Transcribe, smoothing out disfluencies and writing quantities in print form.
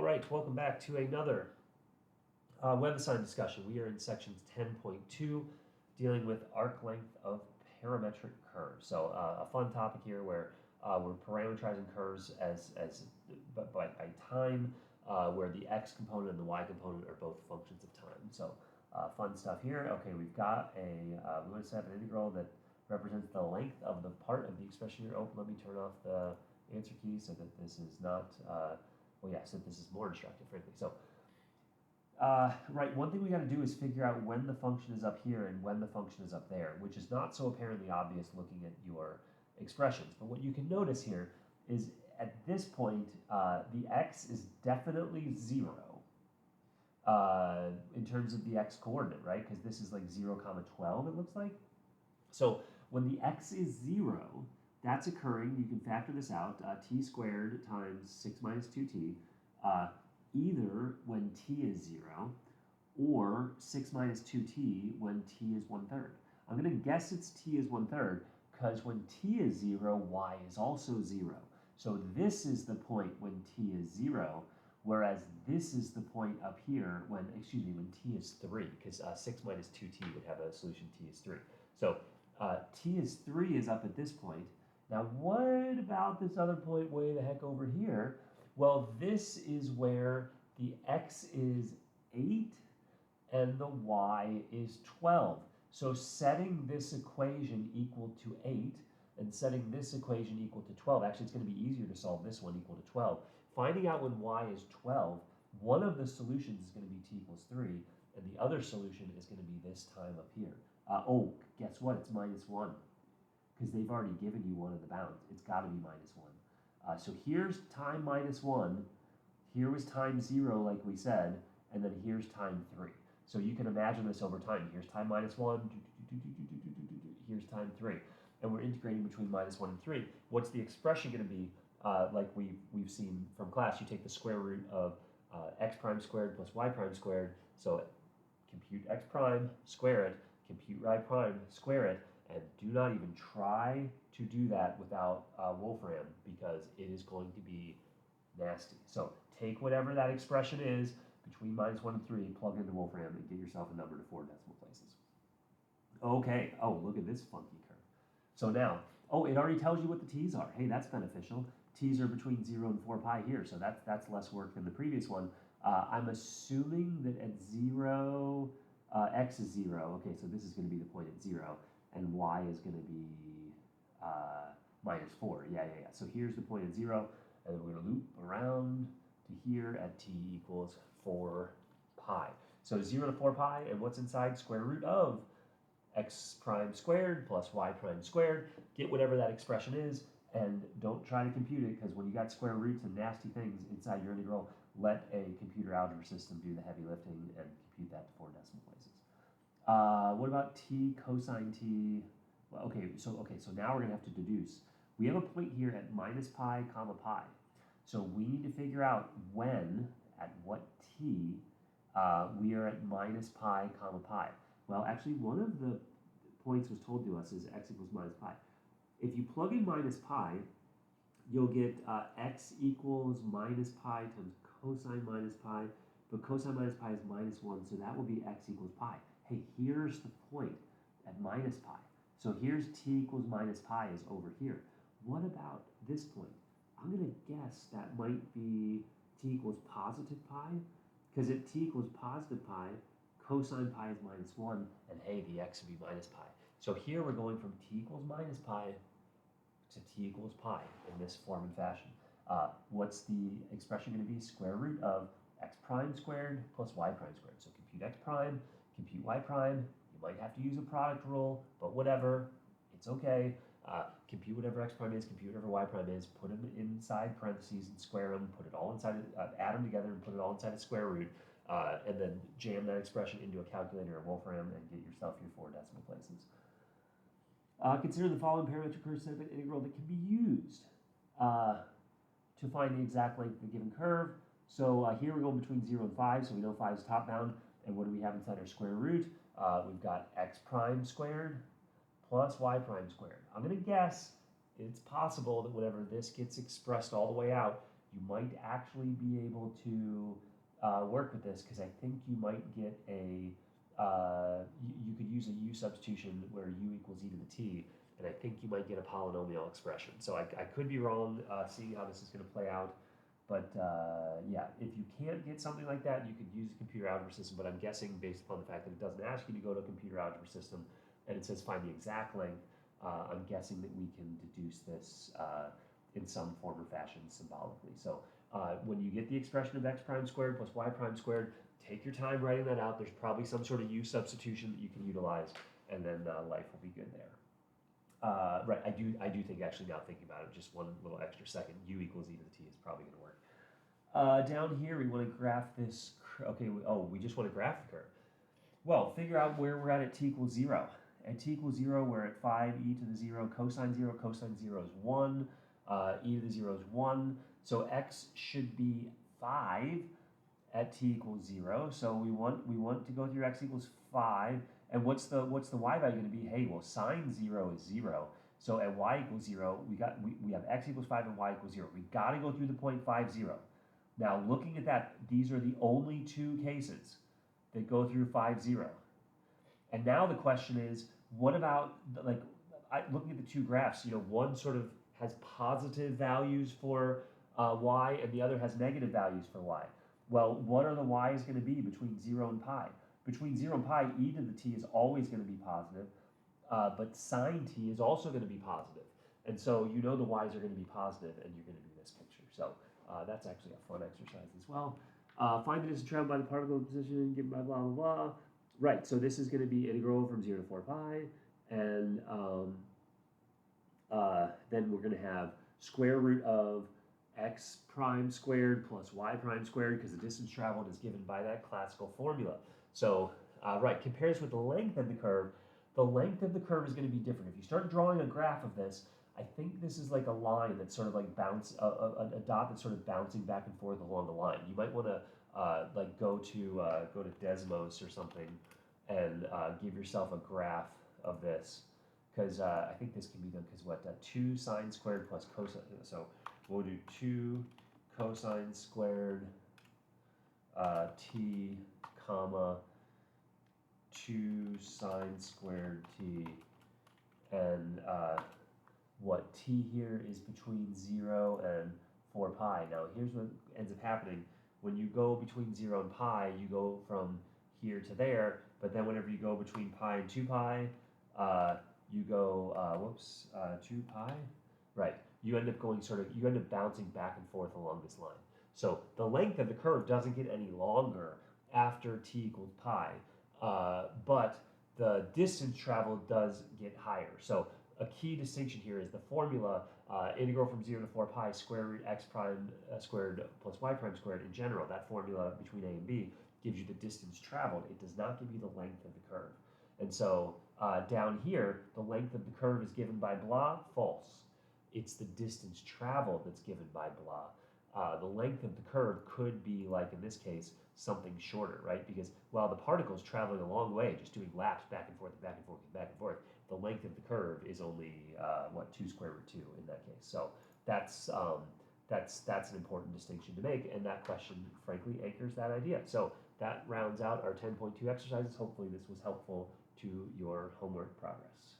right, welcome back to another WebAssign discussion. We are in sections 10.2, dealing with arc length of parametric curves. So a fun topic here where we're parameterizing curves by time, where the x component and the y component are both functions of time. So fun stuff here. Okay, we've got we want to set up an integral that represents the length of the part of the expression here. Oh, let me turn off the answer key so that this is not, well, yeah, so this is more instructive, frankly. So, right, one thing we got to do is figure out when the function is up here and when the function is up there, which is not so apparently obvious looking at your expressions. But what you can notice here is at this point, the x is definitely 0 in terms of the x coordinate, right? Because this is like 0, 12, it looks like. So when the x is 0, that's occurring, you can factor this out, t squared times 6 minus 2t, either when t is 0 or 6 minus 2t when t is 1/3. I'm going to guess it's t is 1/3 because when t is 0, y is also 0. So this is the point when t is 0, whereas this is the point up here when t is 3, because 6 minus 2t would have a solution t is 3. So t is 3 is up at this point. Now, what about this other point way the heck over here? Well, this is where the x is 8 and the y is 12. So setting this equation equal to 8 and setting this equation equal to 12, actually it's going to be easier to solve this one equal to 12. Finding out when y is 12, one of the solutions is going to be t equals 3, and the other solution is going to be this time up here. Oh, guess what? It's -1. Because they've already given you one of the bounds. It's got to be -1. So here's time -1, here was time 0 like we said, and then here's time 3. So you can imagine this over time. Here's time -1, here's time 3. And we're integrating between -1 and 3. What's the expression going to be? Like we've seen from class, you take the square root of x prime squared plus y prime squared. So compute x prime, square it, compute y prime, square it, and do not even try to do that without Wolfram, because it is going to be nasty. So take whatever that expression is between -1 and 3, plug into Wolfram, and get yourself a number to 4 decimal places. Okay, oh, look at this funky curve. So now, oh, it already tells you what the t's are. Hey, that's beneficial. T's are between 0 and 4 pi here, so that's less work than the previous one. I'm assuming that at 0, x is 0. Okay, so this is going to be the point at 0. And y is going to be -4. Yeah. So here's the point at 0, and then we're going to loop around to here at t equals 4 pi. So 0 to 4 pi, and what's inside? Square root of x prime squared plus y prime squared. Get whatever that expression is, and don't try to compute it, because when you got square roots and nasty things inside your integral, let a computer algebra system do the heavy lifting and compute that to 4 decimal places. What about t cosine t? Well, okay, so now we're going to have to deduce. We have a point here at -pi, pi. So we need to figure out when, at what t, we are at -pi, pi. Well, actually, one of the points was told to us is x equals -pi. If you plug in -pi, you'll get x equals -pi times cosine -pi, but cosine -pi is -1, so that will be x equals pi. Hey, here's the point at -pi. So here's t equals -pi is over here. What about this point? I'm going to guess that might be t equals positive pi, because at t equals positive pi, cosine pi is -1, and hey, the x would be -pi. So here we're going from t equals -pi to t equals pi in this form and fashion. What's the expression going to be? Square root of x prime squared plus y prime squared. So compute x prime, compute y prime. You might have to use a product rule, but whatever, it's okay. Compute whatever x prime is, compute whatever y prime is, put them inside parentheses and square them, put it all inside, add them together and put it all inside a square root, and then jam that expression into a calculator or Wolfram and get yourself your 4 decimal places. Consider the following parametric curve set of an integral that can be used to find the exact length of the given curve. So here we're going between 0 and 5, so we know 5 is top bound. And what do we have inside our square root? We've got x prime squared plus y prime squared. I'm going to guess it's possible that whenever this gets expressed all the way out, you might actually be able to work with this, because I think you might get you could use a u substitution where u equals e to the t, and I think you might get a polynomial expression. So I could be wrong, seeing how this is going to play out. But yeah, if you can't get something like that, you could use a computer algebra system, but I'm guessing based upon the fact that it doesn't ask you to go to a computer algebra system and it says find the exact length, I'm guessing that we can deduce this in some form or fashion symbolically. So when you get the expression of x prime squared plus y prime squared, take your time writing that out. There's probably some sort of u substitution that you can utilize, and then life will be good there. Right, I do think, actually, now thinking about it, just one little extra second, u equals e to the t is probably going to work. Down here, we want to graph this. Okay, we just want to graph the curve. Well, figure out where we're at t equals 0. At t equals 0, we're at 5e to the 0, cosine 0 is 1, e to the 0 is 1. So x should be 5 at t equals 0. So we want to go through x equals 5. And what's the y value going to be? Hey, well, sine 0 is 0. So at y equals 0, we have x equals 5 and y equals 0. We got to go through the point 5, 0. Now, looking at that, these are the only two cases that go through 5, 0. And now the question is, what about, like, looking at the two graphs, one sort of has positive values for y and the other has negative values for y. Well, what are the y's going to be between 0 and pi? Between 0 and pi, e to the t is always going to be positive, but sine t is also going to be positive. And so the y's are going to be positive, and you're going to do this picture. So that's actually a fun exercise as well. Find the distance traveled by the particle position given by blah, blah, blah. Right, so this is going to be integral from 0 to 4 pi, and then we're going to have square root of x prime squared plus y prime squared, because the distance traveled is given by that classical formula. So, right, compares with the length of the curve. The length of the curve is going to be different. If you start drawing a graph of this, I think this is like a line that's sort of like a dot that's sort of bouncing back and forth along the line. You might want to like go to Desmos or something and give yourself a graph of this, because I think this can be done, because what, 2 sine squared plus cosine, so we'll do 2 cosine squared t comma 2 sine squared t, and what t here is between 0 and 4 pi. Now here's what ends up happening. When you go between 0 and pi, you go from here to there, but then whenever you go between pi and 2 pi, you go, 2 pi? Right, you end up bouncing back and forth along this line. So the length of the curve doesn't get any longer after t equals pi, but the distance traveled does get higher. So a key distinction here is the formula, integral from 0 to 4 pi square root x prime squared plus y prime squared. In general, that formula between a and b gives you the distance traveled. It does not give you the length of the curve. And so down here, the length of the curve is given by blah, false. It's the distance traveled that's given by blah. The length of the curve could be, like in this case, something shorter, right? Because while the particle is traveling a long way, just doing laps back and forth, back and forth, back and forth, the length of the curve is only, 2 square root 2 in that case. So that's an important distinction to make, and that question, frankly, anchors that idea. So that rounds out our 10.2 exercises. Hopefully this was helpful to your homework progress.